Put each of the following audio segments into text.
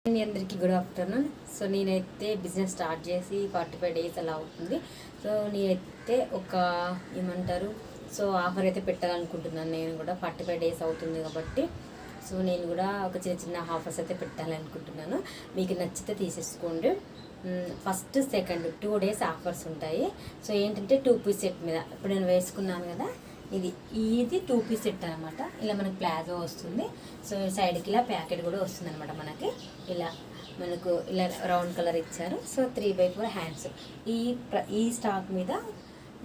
అందరికీ good afternoon. So నేనైతే business start చేసి 45 days అలా అవుతుంది. సో నేనైతే ఒక ఏమంటారు సో ఆఫర్ అయితే పెట్టాలనుకుంటున్నాను. నేను కూడా 45 days అవుతుంది కాబట్టి సో నేను కూడా ఒక చిన్న చిన్న ఆఫర్స్ అయితే పెట్టాలనుకుంటున్నాను. మీకు నచ్చితే తీసేసుకోండి. ఫస్ట్ సెకండ్ 2 days ఆఫర్స్ ఉంటాయి. సో ఏంటంటే 2 piece సెట్ మీద ఇప్పుడు నేను వేసుకున్నాను కదా, ఇది 2 piece సెట్ అనమాట. ఇలా మనకు ప్లాజో వస్తుంది. సో సైడ్కి ఇలా ప్యాకెట్ కూడా వస్తుంది అనమాట. మనకి ఇలా మనకు ఇలా రౌండ్ కలర్ ఇచ్చారు. So 3/4 hands. ఈ స్టాక్ మీద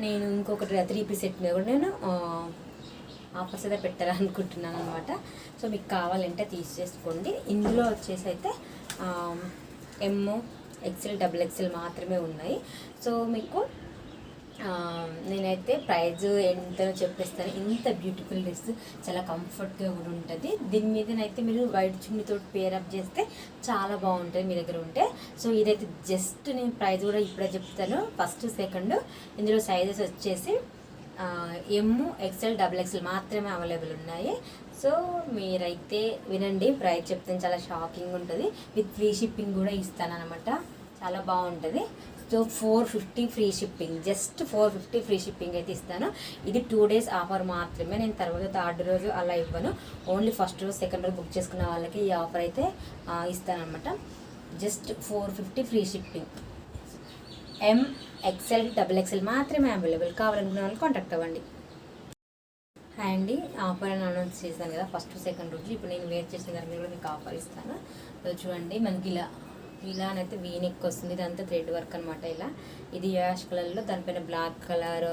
నేను ఇంకొకటి 3 piece సెట్ మీద కూడా నేను ఆఫర్స్ అయితే పెట్టాలనుకుంటున్నాను అనమాట. సో మీకు కావాలంటే తీసేసుకోండి. ఇందులో వచ్చేసి అయితే ఎమ్, ఎక్సెల్, XXL మాత్రమే ఉన్నాయి. సో మీకు నేనైతే ప్రైజ్ ఎంతనో చెప్పేస్తాను. ఇంత బ్యూటిఫుల్ డ్రెస్, చాలా కంఫర్ట్గా కూడా ఉంటుంది. దీని మీదనైతే మీరు వైట్ చున్నీతో పేరప్ చేస్తే చాలా బాగుంటుంది మీ దగ్గర ఉంటే. సో ఇదైతే జస్ట్ నేను ప్రైజ్ కూడా ఇప్పుడే చెప్తాను. ఫస్ట్ సెకండ్ ఇందులో సైజెస్ వచ్చేసి ఎమ్, XXL, XXL మాత్రమే అవైలబుల్ ఉన్నాయి. సో మీరైతే వినండి, ప్రైస్ చెప్తే చాలా షాకింగ్ ఉంటుంది. విత్ ఫ్రీ షిప్పింగ్ కూడా ఇస్తాను అనమాట. చాలా బాగుంటుంది. So 450 free shipping, just 450 free shipping అయితే ఇస్తాను. ఇది 2 days ఆఫర్ మాత్రమే. నేను తర్వాత థర్డ్ రోజు అలా ఇవ్వను. ఓన్లీ ఫస్ట్ రోజు సెకండ్ రోజు బుక్ చేసుకున్న వాళ్ళకి ఈ ఆఫర్ అయితే ఇస్తానమాట. Just 450 free shipping. M, XXL, XXL మాత్రమే అవైలబుల్. కావాలనుకున్న వాళ్ళు కాంటాక్ట్ అవ్వండి. హాయ్ అండి, ఆఫర్ అని అనౌన్స్ చేశాను కదా ఫస్ట్ సెకండ్ రోజు. ఇప్పుడు నేను వేర్ చేసిన దాని మీద కూడా మీకు ఆఫర్ ఇస్తాను. సో చూడండి, మనకి ఇలానైతే వీనెక్ వస్తుంది. ఇదంతా థ్రెడ్ వర్క్ అనమాట. ఇలా ఇది యాష్ కలర్లో, దానిపైన బ్లాక్ కలర్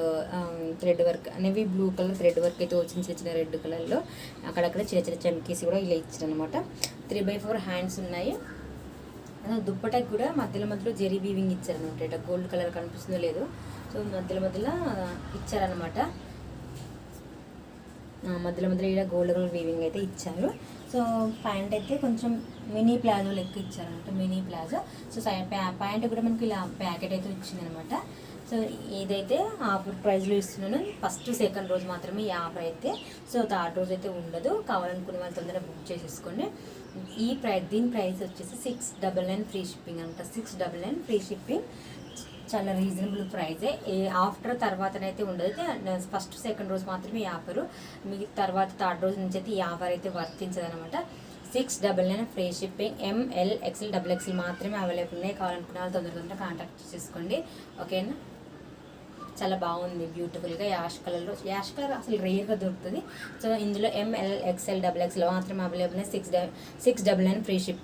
థ్రెడ్ వర్క్ అనేవి, బ్లూ కలర్ థ్రెడ్ వర్క్ అయితే వచ్చింది. చిన్న చిన్న రెడ్ కలర్లో అక్కడక్కడ చిన్న చిన్న చమ్కీస్ కూడా ఇలా ఇచ్చారనమాట. 3/4 హ్యాండ్స్ ఉన్నాయి. దుప్పటకి కూడా మధ్యలో మధ్యలో జెరీ వీవింగ్ ఇచ్చారనమాట. ఇట్లా గోల్డ్ కలర్ కనిపిస్తుందో లేదు. సో మధ్యలో ఇచ్చారనమాట. మధ్యలో ఇలా గోల్డ్ కలర్ వీవింగ్ అయితే ఇచ్చారు. సో ప్యాంట్ అయితే కొంచెం మినీ ప్లాజో లెక్క ఇచ్చారనమాట, మినీ ప్లాజో. సో ప్యాంట్ కూడా మనకి ఇలా ప్యాకెట్ అయితే వచ్చిందనమాట. సో ఇదైతే ఆఫర్ ప్రైస్లో ఇస్తున్నాను. ఫస్ట్ సెకండ్ రోజు మాత్రమే ఈ ఆఫర్ అయితే. సో థర్డ్ రోజు అయితే ఉండదు. కావాలనుకునే వాళ్ళు తొందరగా బుక్ చేసేసుకోండి. దీని ప్రైస్ వచ్చేసి 699 ఫ్రీ షిప్పింగ్ అనమాట. 699 ఫ్రీ షిప్పింగ్. చాలా రీజనబుల్ ప్రైజే. ఆఫ్టర్ తర్వాతనైతే ఉండదు. ఫస్ట్ సెకండ్ రోజు మాత్రమే ఈ ఆఫరు. మీకు తర్వాత థర్డ్ రోజు నుంచి అయితే ఈ ఆఫర్ అయితే వర్తించదు అనమాట. 699 ఫ్రీ షిప్పింగ్. ఎమ్, L, XXL, XXL మాత్రమే అవైలబుల్ ఉన్నాయి. కావాలనుకున్న వాళ్ళు తొందరగా కాంటాక్ట్ చేసేసుకోండి. ఓకేనా? చాలా బాగుంది బ్యూటిఫుల్గా. యాష్ కలర్లో, యాష్ కలర్ అసలు రేర్గా దొరుకుతుంది. సో ఇందులో ఎమ్, L, XXL, XXL మాత్రమే అవైలబుల్ ఉన్నాయి. 699 ఫ్రీ షిప్.